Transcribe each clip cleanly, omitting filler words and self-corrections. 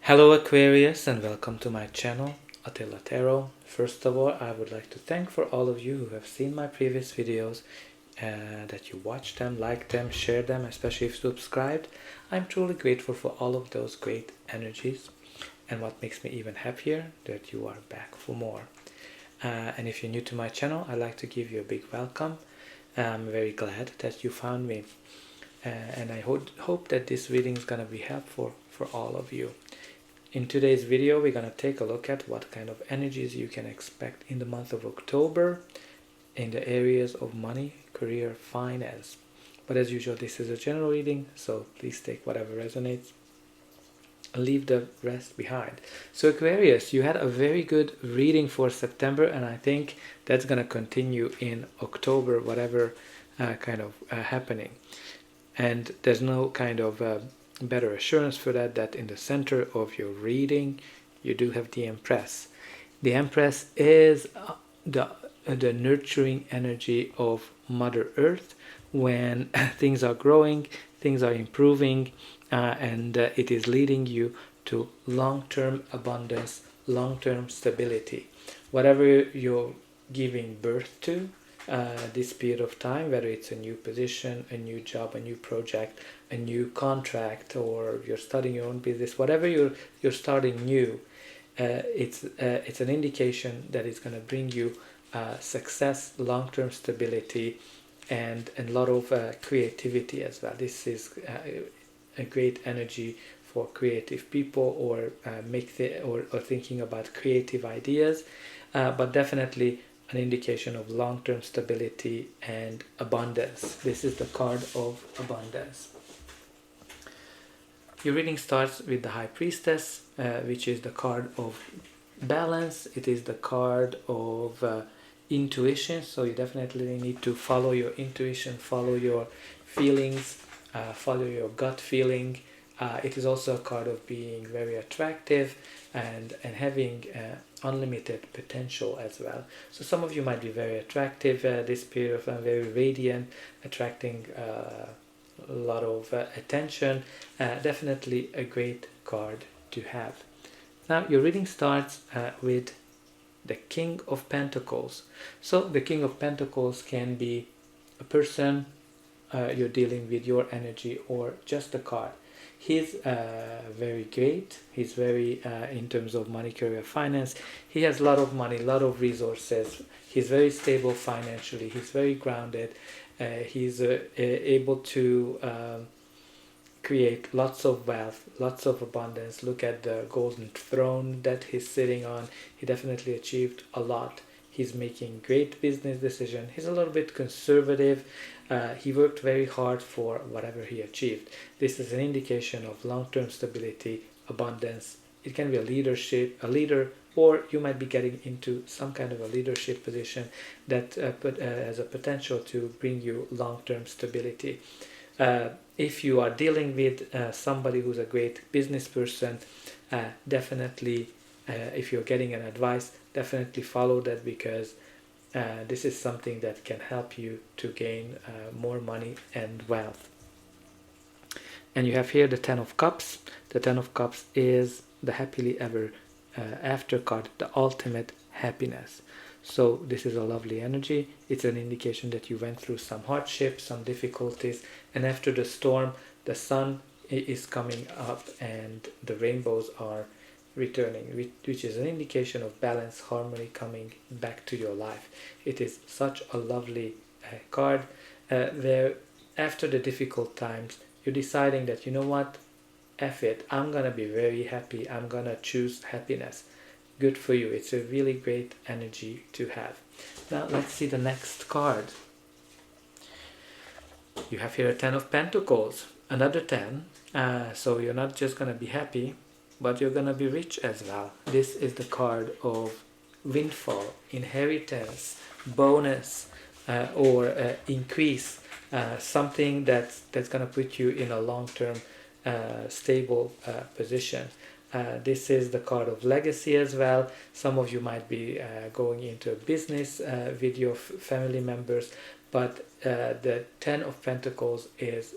Hello Aquarius and welcome to my channel, Attila Tarot. First of all, I would like to thank for all of you who have seen my previous videos, that you watched them, liked them, shared them, especially if subscribed. I'm truly grateful for all of those great energies, and what makes me even happier that you are back for more. And if you're new to my channel, I'd like to give you a big welcome. I'm very glad that you found me, and I hope that this reading is gonna be helpful for all of you. In today's video, we're going to take a look at what kind of energies you can expect in the month of October in the areas of money, career, finance. But as usual, this is a general reading, so please take whatever resonates and leave the rest behind. So Aquarius, you had a very good reading for September, and I think that's going to continue in October, whatever happening. And there's no kind of better assurance for that in the center of your reading you do have the Empress. The Empress is the nurturing energy of Mother Earth when things are growing, things are improving, and it is leading you to long-term abundance, long-term stability. Whatever you're giving birth to this period of time, whether it's a new position, a new job, a new project, a new contract, or you're starting your own business, whatever you're starting new, it's an indication that it's going to bring you success, long-term stability, and a lot of creativity as well. This is a great energy for creative people, or or thinking about creative ideas, but definitely an indication of long-term stability and abundance. This is the card of abundance. Your reading starts with the High Priestess, which is the card of balance. It is the card of intuition, so you definitely need to follow your intuition, follow your feelings, follow your gut feeling. It is also a card of being very attractive and having unlimited potential as well. So some of you might be very attractive this period of time, very radiant, attracting a lot of attention. Definitely a great card to have. Now your reading starts with the King of Pentacles. So the King of Pentacles can be a person you're dealing with, your energy, or just a card. He's very great. He's very, in terms of money, career, finance, he has a lot of money, a lot of resources. He's very stable financially. He's very grounded. He's able to create lots of wealth, lots of abundance. Look at the golden throne that he's sitting on. He definitely achieved a lot. He's making great business decisions. He's a little bit conservative. He worked very hard for whatever he achieved. This is an indication of long-term stability, abundance. It can be a leader, or you might be getting into some kind of a leadership position that has a potential to bring you long-term stability. If you are dealing with somebody who's a great business person, definitely, if you're getting an advice, definitely follow that, because this is something that can help you to gain more money and wealth. And you have here the Ten of Cups. The Ten of Cups is the happily ever after card, the ultimate happiness. So this is a lovely energy. It's an indication that you went through some hardship, some difficulties, and after the storm, the sun is coming up and the rainbows are returning, which is an indication of balance, harmony coming back to your life. It is such a lovely card where after the difficult times, you're deciding that, you know what, F it, I'm gonna be very happy, I'm gonna choose happiness. Good for you. It's a really great energy to have. Now let's see the next card. You have here a Ten of Pentacles, another 10. So you're not just gonna be happy, but you're gonna be rich as well. This is the card of windfall, inheritance, bonus, or increase, something that's gonna put you in a long-term stable position. This is the card of legacy as well. Some of you might be going into a business with your family members, but the Ten of Pentacles is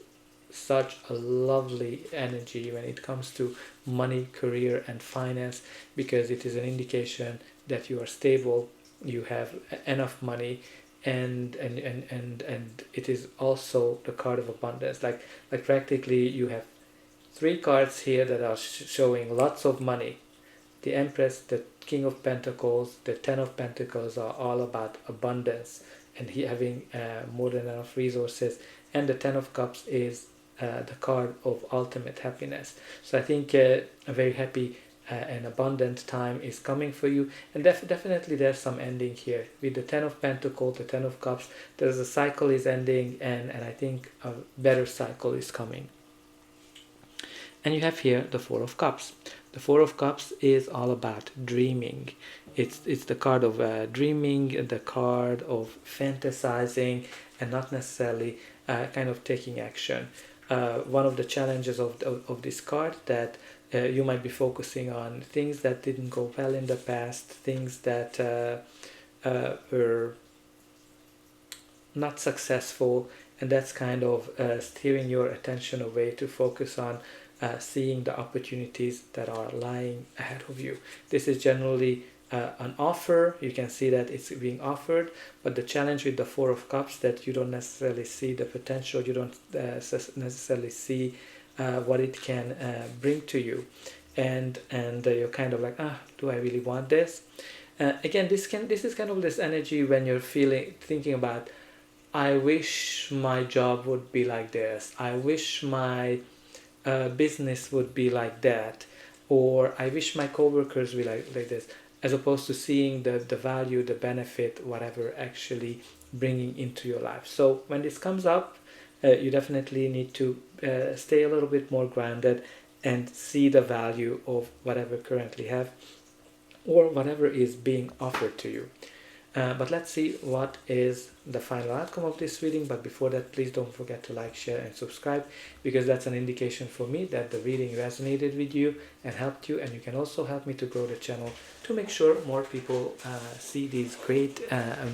such a lovely energy when it comes to money, career, and finance, because it is an indication that you are stable, you have enough money, and it is also the card of abundance. Like practically you have three cards here that are showing lots of money. The Empress, the King of Pentacles, the Ten of Pentacles are all about abundance and having more than enough resources. And the Ten of Cups is the card of ultimate happiness. So I think a very happy and abundant time is coming for you. And definitely there's some ending here. With the Ten of Pentacles, the Ten of Cups, there's a cycle is ending, and I think a better cycle is coming. And you have here the Four of Cups. The Four of Cups is all about dreaming. It's the card of dreaming, the card of fantasizing, and not necessarily kind of taking action. One of the challenges of this card that you might be focusing on things that didn't go well in the past, things that were not successful, and that's kind of steering your attention away to focus on seeing the opportunities that are lying ahead of you. This is generally an offer. You can see that it's being offered, but the challenge with the Four of Cups that you don't necessarily see the potential, you don't necessarily see what it can bring to you, and you're kind of like, do I really want this? Again, this is kind of this energy when you're thinking about, I wish my job would be like this, I wish my business would be like that, or I wish my coworkers would be like this, as opposed to seeing the value, the benefit, whatever actually bringing into your life. So when this comes up, you definitely need to stay a little bit more grounded and see the value of whatever currently have or whatever is being offered to you. But let's see what is the final outcome of this reading. But before that, please don't forget to like, share, and subscribe, because that's an indication for me that the reading resonated with you and helped you. And you can also help me to grow the channel to make sure more people see these great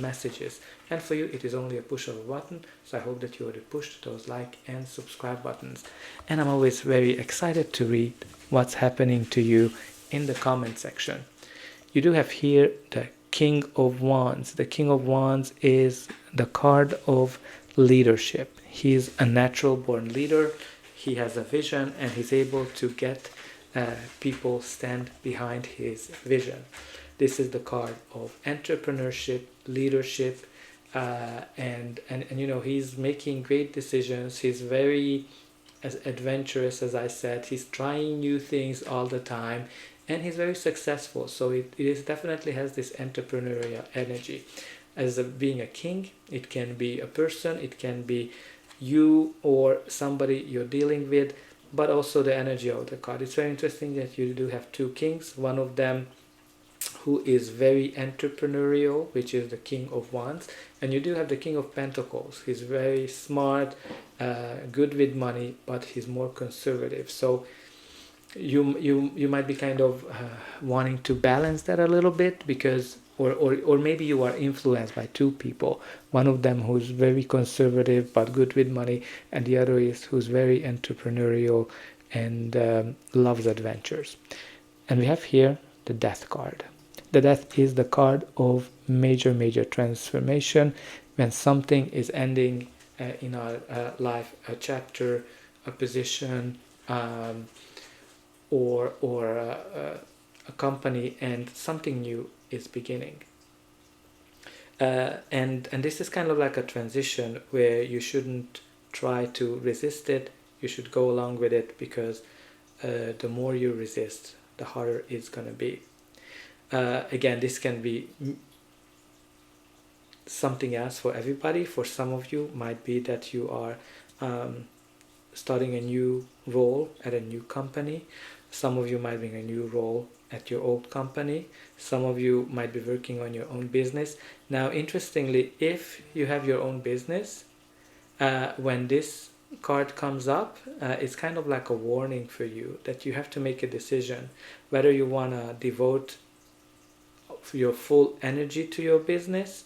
messages. And for you, it is only a push of a button. So I hope that you already pushed those like and subscribe buttons. And I'm always very excited to read what's happening to you in the comment section. You do have here the King of Wands. The King of Wands is the card of leadership. He's a natural born leader. He has a vision and he's able to get people stand behind his vision. This is the card of entrepreneurship, leadership, and you know, he's making great decisions. He's very adventurous, as I said. He's trying new things all the time. And he's very successful, so it definitely has this entrepreneurial energy. As being a king, it can be a person, it can be you or somebody you're dealing with, but also the energy of the card. It's very interesting that you do have two kings, one of them who is very entrepreneurial, which is the King of Wands, and you do have the King of Pentacles. He's very smart, good with money, but he's more conservative. So you might be kind of wanting to balance that a little bit, because or maybe you are influenced by two people, one of them who's very conservative but good with money, and the other is who's very entrepreneurial and loves adventures. And we have here the Death card. The Death is the card of major transformation, when something is ending in our life, a chapter, a position, or a company, and something new is beginning. And this is kind of like a transition where you shouldn't try to resist it. You should go along with it, because the more you resist, the harder it's going to be. Again, this can be something else for everybody. For some of you, might be that you are starting a new role at a new company. Some of you might be in a new role at your old company. Some of you might be working on your own business. Now, interestingly, if you have your own business, when this card comes up, it's kind of like a warning for you that you have to make a decision whether you want to devote your full energy to your business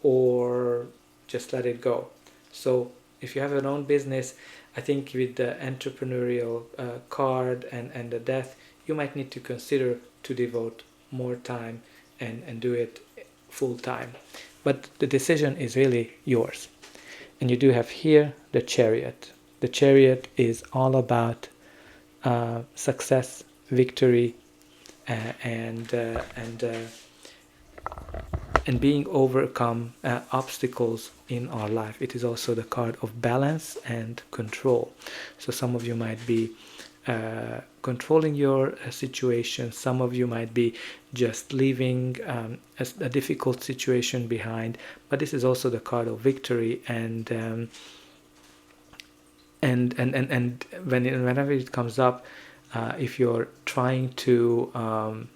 or just let it go. So if you have your own business, I think with the entrepreneurial card and the death, you might need to consider to devote more time and do it full time. But the decision is really yours. And you do have here the Chariot. The Chariot is all about success, victory, and being overcome obstacles in our life. It is also the card of balance and control. So some of you might be controlling your situation. Some of you might be just leaving a difficult situation behind. But this is also the card of victory and whenever it comes up, if you're trying to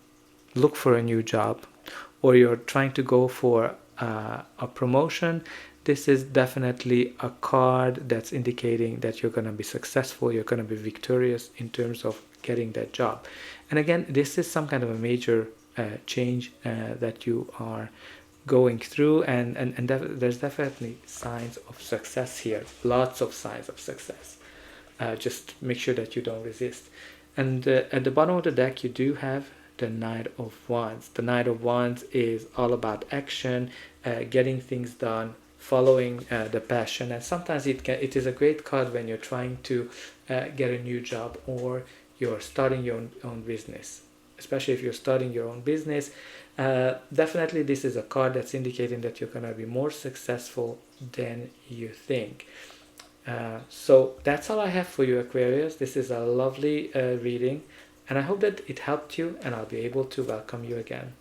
look for a new job, or you're trying to go for a promotion, this is definitely a card that's indicating that you're going to be successful, you're going to be victorious in terms of getting that job. And again, this is some kind of a major change that you are going through, and there's definitely signs of success here, lots of signs of success. Just make sure that you don't resist. And at the bottom of the deck, you do have the Knight of Wands. The Knight of Wands is all about action, getting things done, following the passion. And sometimes it is a great card when you're trying to get a new job, or you're starting your own business. Especially if you're starting your own business, definitely this is a card that's indicating that you're going to be more successful than you think. So that's all I have for you, Aquarius. This is a lovely reading, and I hope that it helped you, and I'll be able to welcome you again.